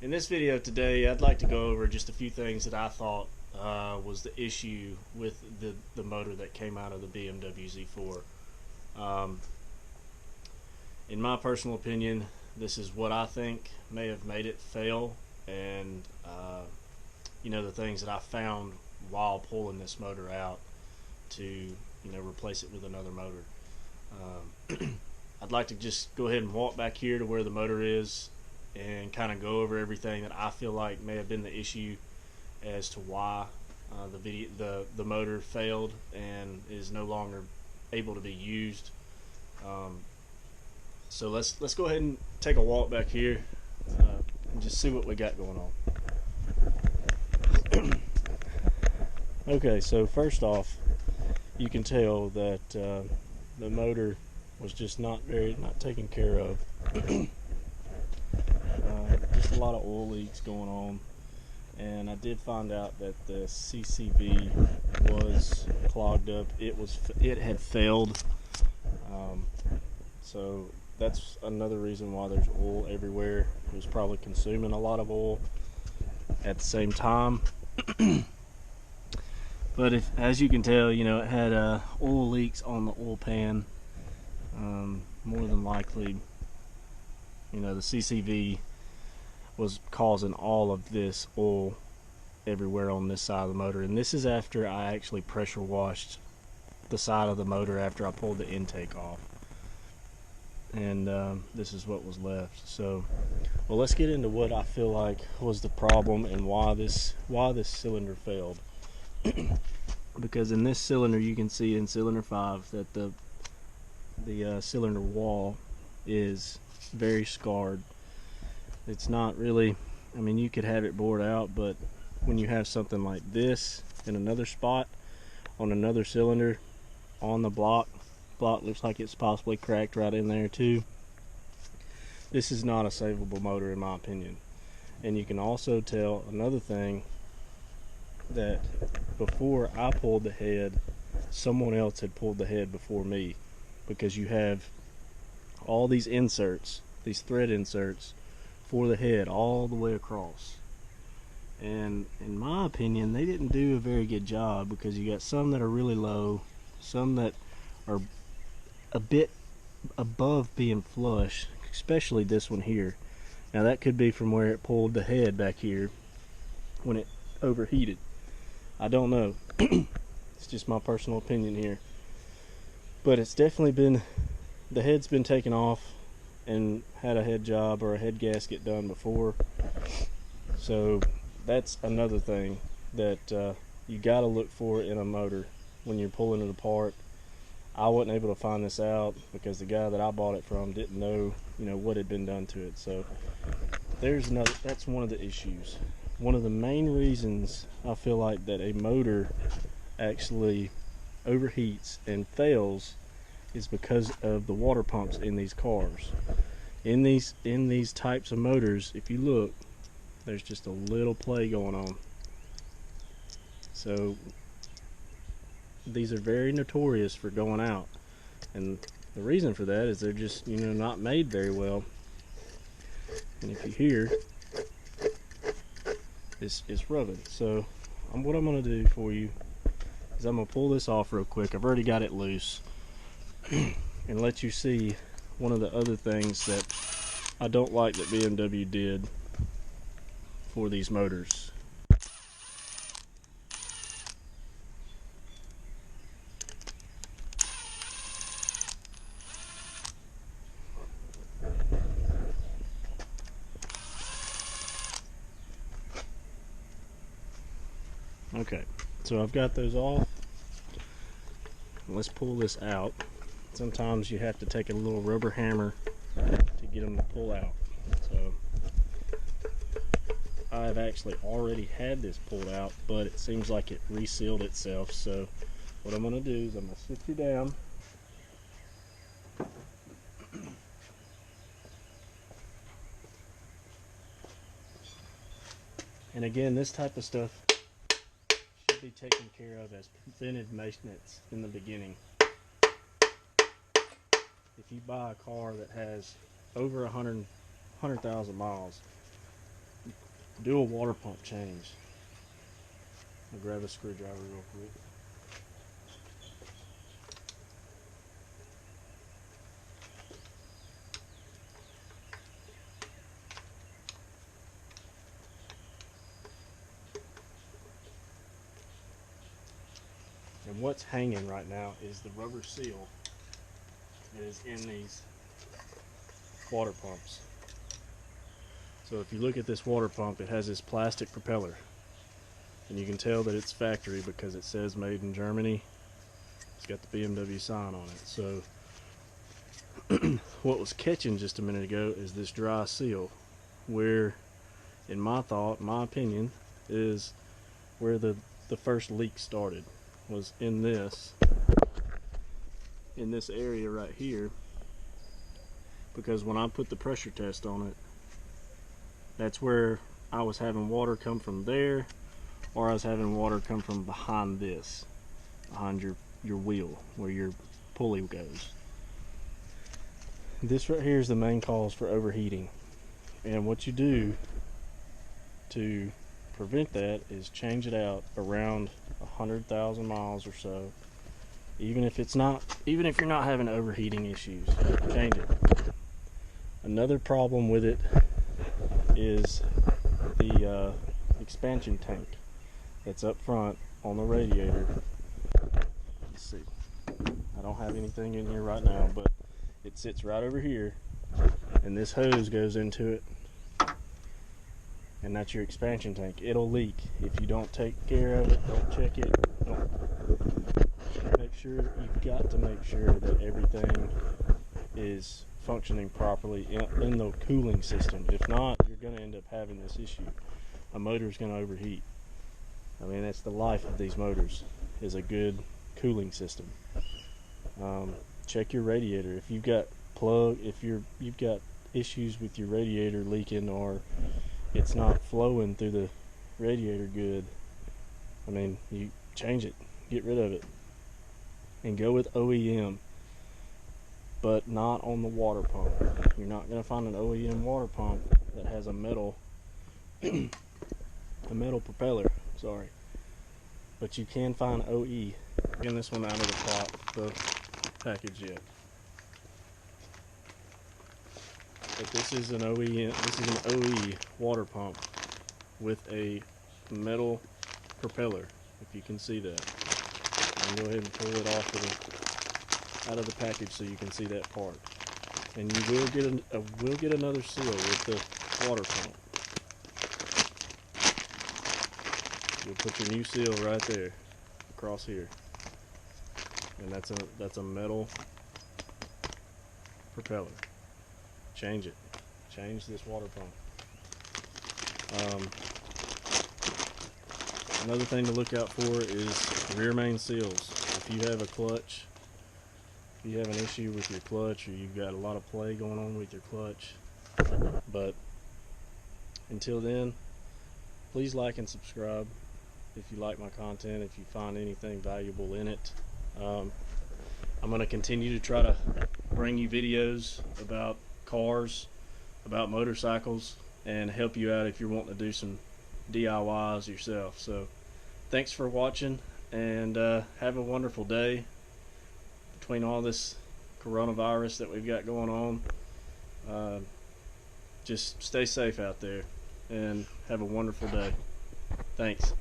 In this video today, I'd like to go over just a few things that I thought was the issue with the motor that came out of the BMW Z4. Um, in my personal opinion, this is what I think may have made it fail, and the things that I found while pulling this motor out to replace it with another motor. I'd like to just go ahead and walk back here to where the motor is and kind of go over everything that I feel like may have been the issue as to why the motor failed and is no longer able to be used. So let's go ahead and take a walk back here and just see what we got going on. Okay, so first off, you can tell that the motor was just not taken care of. Just a lot of oil leaks going on, and I did find out that the CCV was clogged up. It had failed, so that's another reason why there's oil everywhere. It was probably consuming a lot of oil at the same time. But as you can tell, it had oil leaks on the oil pan. More than likely, the CCV was causing all of this oil everywhere on this side of the motor. And this is after I actually pressure washed the side of the motor after I pulled the intake off. And this is what was left. So, well, let's get into what I feel like was the problem and why this cylinder failed. Because in this cylinder, you can see in cylinder 5 that the cylinder wall is very scarred. It's not really, you could have it bored out, but when you have something like this in another spot on another cylinder on the block looks like it's possibly cracked right in there too. This is not a savable motor in my opinion. And you can also tell another thing, that before I pulled the head, someone else had pulled the head before me, because you have all these inserts, these thread inserts for the head all the way across. And in my opinion, they didn't do a very good job, because you got some that are really low, some that are a bit above being flush, especially this one here. Now that could be from where it pulled the head back here when it overheated. I don't know. It's just my personal opinion here. But it's definitely been, the head's been taken off and had a head job or a head gasket done before. So that's another thing that you got to look for in a motor when you're pulling it apart. I wasn't able to find this out because the guy that I bought it from didn't know, what had been done to it. So that's one of the issues. One of the main reasons I feel like that a motor actually overheats and fails is because of the water pumps in these cars. In these types of motors, if you look, there's just a little play going on. So these are very notorious for going out, and the reason for that is they're just not made very well. And if you hear, it's rubbing. So what I'm going to do for you is I'm going to pull this off real quick. I've already got it loose. And let you see one of the other things that I don't like that BMW did for these motors. Okay, so I've got those off. Let's pull this out. Sometimes you have to take a little rubber hammer to get them to pull out. So I've actually already had this pulled out, but it seems like it resealed itself. So what I'm going to do is I'm going to sit you down. And again, this type of stuff should be taken care of as preventive maintenance in the beginning. If you buy a car that has over 100,000 miles, do a water pump change. I'll grab a screwdriver real quick. And what's hanging right now is the rubber seal that is in these water pumps. So if you look at this water pump, it has this plastic propeller, and you can tell that it's factory because it says made in Germany. It's got the BMW sign on it. So what was catching just a minute ago is this dry seal, where in my opinion, is where the first leak started, was in this area right here, because when I put the pressure test on it, that's where I was having water come from there, or I was having water come from behind this, behind your wheel where your pulley goes. This right here is the main cause for overheating, and what you do to prevent that is change it out around 100,000 miles or so. Even if you're not having overheating issues, change it. Another problem with it is the expansion tank that's up front on the radiator. Let's see, I don't have anything in here right now, but it sits right over here, and this hose goes into it, and that's your expansion tank. It'll leak if you don't take care of it, don't check it, you've got to make sure that everything is functioning properly in the cooling system. If not, you're going to end up having this issue. A motor's going to overheat. I mean, that's the life of these motors, is a good cooling system. Check your radiator. If you've got you've got issues with your radiator leaking, or it's not flowing through the radiator good, I mean, you change it, get rid of it, and go with OEM, but not on the water pump. You're not going to find an OEM water pump that has a metal propeller, sorry, but you can find OE. Getting this one out of the package yet, but this is an OE water pump with a metal propeller, if you can see that. I'll go ahead and pull it off out of the package so you can see that part. And you will get another seal with the water pump. You'll put your new seal right there, across here, and that's a metal propeller. Change it. Change this water pump. Another thing to look out for is rear main seals. If you have if you have an issue with your clutch, or you've got a lot of play going on with your clutch. But until then, please like and subscribe if you like my content, if you find anything valuable in it. I'm going to continue to try to bring you videos about cars, about motorcycles, and help you out if you're wanting to do some DIYs yourself. So thanks for watching, and have a wonderful day. Between all this coronavirus that we've got going on, just stay safe out there and have a wonderful day. Thanks.